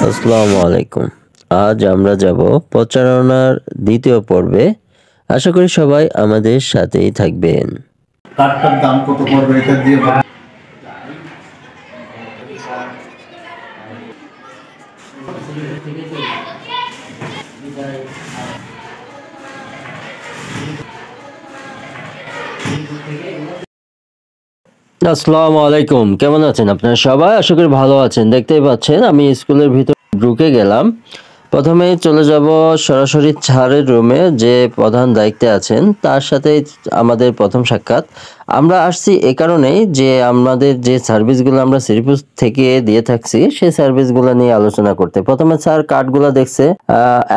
আসসালামু আলাইকুম। আজ আমরা যাব প্রচারণার দ্বিতীয় পর্বে। আশা করি সবাই আমাদের সাথেই থাকবেন। কার্ডটার দাম কত পড়বে এটা দিয়ে আসসালামু আলাইকুম, কেমন আছেন আপনারা সবাই? আশা করি ভালো আছেন। দেখতেই পাচ্ছেন আমি স্কুলের ভিতর ঢুকে গেলাম। প্রথমে চলে যাব সরাসরি স্যারের রুমে, যে প্রধান দায়িত্বে আছেন তার সাথে আমাদের প্রথম সাক্ষাৎ। আমরা আসছি এ কারণেই যে আমাদের যে সার্ভিসগুলো আমরা শ্রীপুর থেকে দিয়ে থাকছি সেই সার্ভিসগুলো নিয়ে আলোচনা করতে। প্রথমে স্যার কার্ডগুলো দেখছে,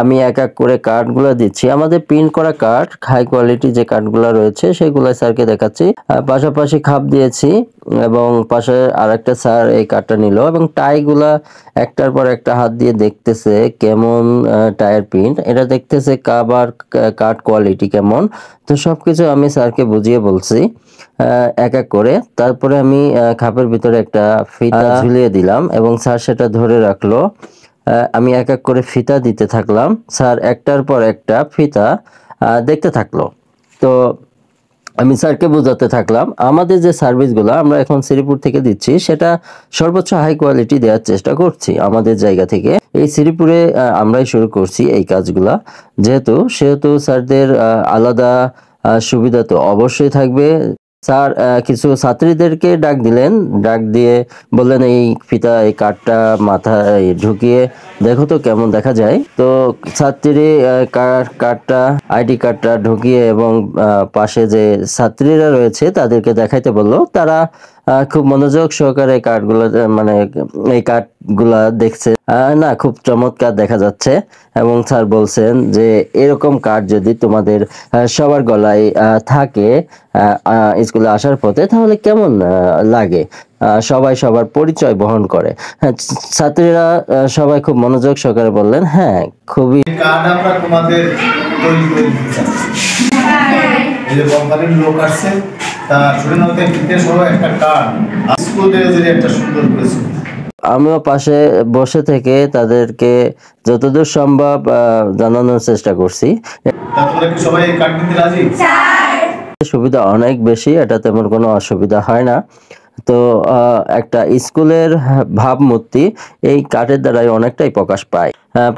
আমি এক এক করে কার্ডগুলো দিচ্ছি। আমাদের প্রিন্ট করা কার্ড, হাই কোয়ালিটি যে কার্ডগুলো রয়েছে সেগুলো স্যারকে দেখাচ্ছি। পাশাপাশি খাপ দিয়েছি এবং পাশে আরেকটা স্যার এই কার্ডটা নিল এবং টাইগুলা একটার পর একটা হাত দিয়ে দেখতেছে কেমন টায়ার প্রিন্ট, এটা দেখতেছে কাবার কার্ড কোয়ালিটি কেমন। তো সবকিছু আমি স্যারকে বুঝিয়ে বলছি এক এক করে। তারপরে আমি খাপের ভিতরে একটা ফিতা ঝুলিয়ে দিলাম এবং স্যার সেটা ধরে রাখলো। আমি এক এক করে ফিতা দিতে থাকলাম, স্যার একটার পর একটা ফিতা দেখতে থাকলো। তো আমি স্যারকে বোঝাতে থাকলাম আমাদের যে সার্ভিসগুলো আমরা এখন শ্রীপুর থেকে দিচ্ছি সেটা সর্বোচ্চ হাই কোয়ালিটি দেওয়ার চেষ্টা করছি আমাদের জায়গা থেকে। এই শ্রীপুরে আমরাই শুরু করছি এই কাজগুলা, সেহেতু স্যারদের আলাদা সুবিধা তো অবশ্যই থাকবে। স্যার কিছু ছাত্রীদেরকে ডাক দিলেন, ডাক দিয়ে বললেন এই ফিতা এই কার্ডটা মাথায় ঢুকিয়ে দেখো তো কেমন দেখা যায়। তো ছাত্রী কার্ডটা আইডি কার্ডটা ঢুকিয়ে এবং পাশে যে ছাত্রীরা রয়েছে তাদেরকে দেখাইতে বললো। তারা খুব মনোযোগ সহকারে কার্ডগুলো মানে এই কার্ডগুলা দেখছে। না, খুব চমৎকার দেখা যাচ্ছে এবং স্যার বলছেন যে এরকম কার্ড যদি তোমাদের সবার গলায় থাকে স্কুলে আসার পথে তাহলে কেমন লাগে, সবাই সবার পরিচয় বহন করে। হ্যাঁ, ছাত্রীরা সবাই খুব মনোযোগ সহকারে বললেন হ্যাঁ খুবই। কার্ড আমরা তোমাদের তৈরি করে দিচ্ছি। এই যে কোম্পানির লোক আসছে তার শুরুতে বিদেশ সহ একটা কার্ড স্কুলে যে একটা সুন্দর করেছে। আমিও পাশে বসে থেকে তাদেরকে যতদূর সম্ভব জানানোর চেষ্টা করছি। তারপরে কি সবাই এই কার্ড নিতে রাজি? সুবিধা অনেক বেশি, এটা তেমন কোনো অসুবিধা হয় না। তো একটা স্কুলের ভাবমূর্তি এই কার্ডের দ্বারাই অনেকটাই প্রকাশ পায়।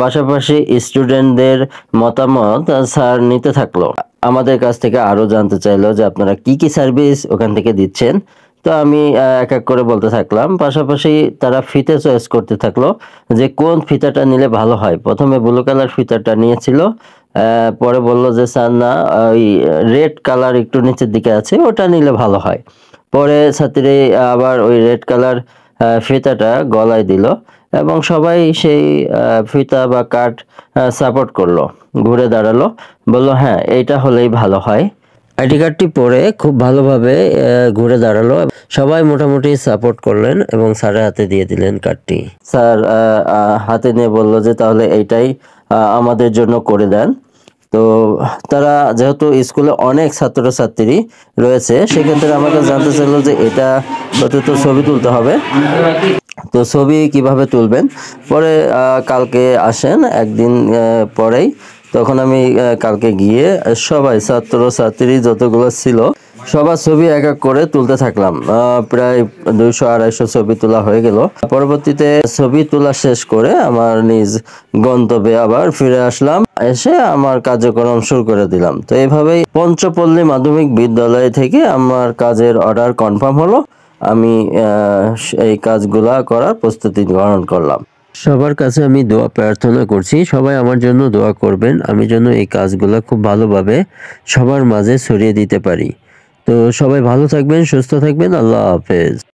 পাশাপাশি স্টুডেন্টদের মতামত স্যার নিতে থাকলো, আমাদের কাছ থেকে আরো জানতে চাইলো যে আপনারা কি কি সার্ভিস ওখান থেকে দিচ্ছেন। তো আমি এক এক করে বলতে থাকলাম। পাশাপাশি তারা ফিতে চয়েস করতে থাকলো যে কোন ফিতাটা নিলে ভালো হয়। প্রথমে ব্লু কালার ফিতাটা নিয়েছিল, পরে বলল যে স্যার না, ওই রেড কালার একটু নিচের দিকে আছে ওটা নিলে ভালো হয়। পরে ছাত্রী আবার ওই রেড কালার ফিতাটা গলায় দিল এবং সবাই সেই ফিতা বা কাঠ সাপোর্ট করলো, ঘুরে দাঁড়ালো, বললো হ্যাঁ এইটা হলেই ভালো হয়। আইডি কার্ডটি পরে খুব ভালোভাবে ঘুরে দাঁড়ালো, সবাই মোটামুটি সাপোর্ট করলেন এবং স্যারের হাতে দিয়ে দিলেন কার্ডটি। স্যার হাতে নিয়ে বলল যে তাহলে এইটাই আমাদের জন্য করে দেন। তো তারা যেহেতু স্কুলে অনেক ছাত্রছাত্রী রয়েছে সেক্ষেত্রে আমাকে জানতে চাইলো যে এটা তো ছবি তুলতে হবে, তো ছবি কিভাবে তুলবেন। পরে কালকে আসেন একদিন পরেই, তখন আমি কালকে গিয়ে সবাই ছাত্রছাত্রী যতগুলো ছিল সবার ছবি এক এক করে তুলতে থাকলাম। প্রায় 200-250 ছবি তোলা হয়ে গেল। পরবর্তীতে ছবি তোলা শেষ করে আমার নিজ গন্তব্যে আবার ফিরে আসলাম, এসে আমার কার্যক্রম শুরু করে দিলাম। তো এইভাবেই পঞ্চপল্লী মাধ্যমিক বিদ্যালয় থেকে আমার কাজের অর্ডার কনফার্ম হলো। আমি এই কাজগুলা করার প্রস্তুতি গ্রহণ করলাম। সবার কাছে আমি দোয়া প্রার্থনা করছি, সবাই আমার জন্য দোয়া করবেন, আমি যেন এই কাজগুলো খুব ভালোভাবে সবার মাঝে ছড়িয়ে দিতে পারি। তো সবাই ভালো থাকবেন, সুস্থ থাকবেন, আল্লাহ হাফেজ।